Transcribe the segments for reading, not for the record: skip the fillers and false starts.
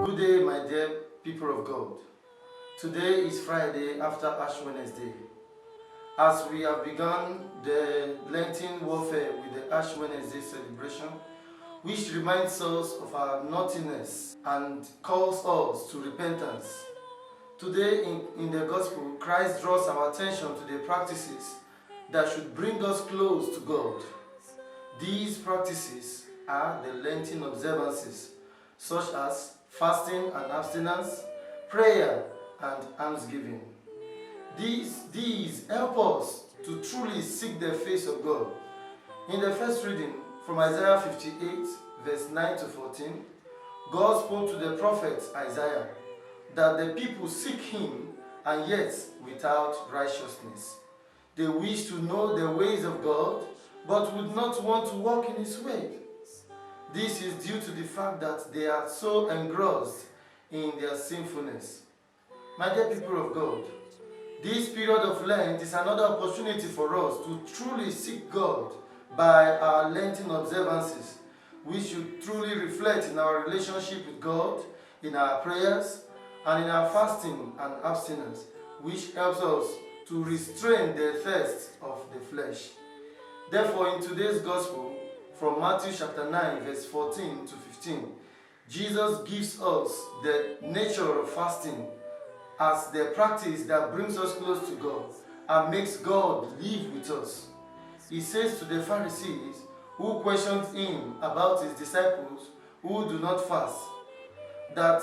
Good day, my dear people of God. Today is Friday after Ash Wednesday. As we have begun the Lenten warfare with the Ash Wednesday celebration, which reminds us of our naughtiness and calls us to repentance. Today in the Gospel, Christ draws our attention to the practices that should bring us close to God. These practices are the Lenten observances, such as fasting and abstinence, prayer and almsgiving. These help us to truly seek the face of God. In the first reading from Isaiah 58, verse 9 to 14, God spoke to the prophet Isaiah that the people seek him and yet without righteousness. They wish to know the ways of God, but would not want to walk in his way. This is due to the fact that they are so engrossed in their sinfulness. My dear people of God, this period of Lent is another opportunity for us to truly seek God by our Lenten observances, which should truly reflect in our relationship with God, in our prayers, and in our fasting and abstinence, which helps us to restrain the thirst of the flesh. Therefore, in today's Gospel, from Matthew chapter 9, verse 14 to 15, Jesus gives us the nature of fasting as the practice that brings us close to God and makes God live with us. He says to the Pharisees who questioned him about his disciples who do not fast, that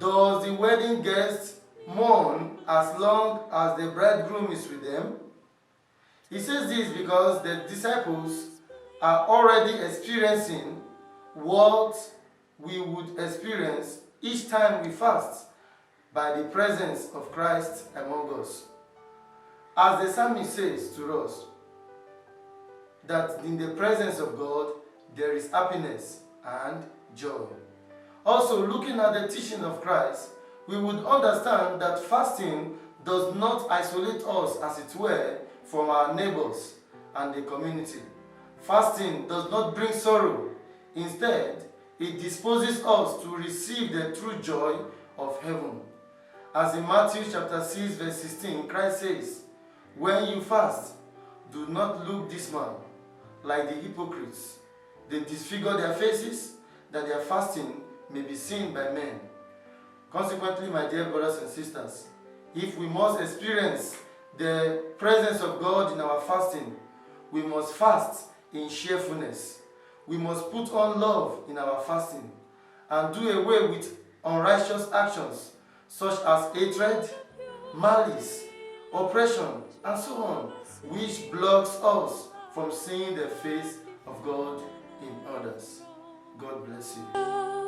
does the wedding guest mourn as long as the bridegroom is with them? He says this because the disciples are already experiencing what we would experience each time we fast, by the presence of Christ among us. As the psalmist says to us, that in the presence of God there is happiness and joy. Also, looking at the teaching of Christ, we would understand that fasting does not isolate us, as it were, from our neighbors and the community. Fasting does not bring sorrow. Instead, it disposes us to receive the true joy of heaven. As in Matthew chapter 6, verse 16, Christ says, "When you fast, do not look dismal like the hypocrites. They disfigure their faces, that their fasting may be seen by men." Consequently, my dear brothers and sisters, if we must experience the presence of God in our fasting, we must fast in cheerfulness. We must put on love in our fasting and do away with unrighteous actions such as hatred, malice, oppression, and so on, which blocks us from seeing the face of God in others. God bless you.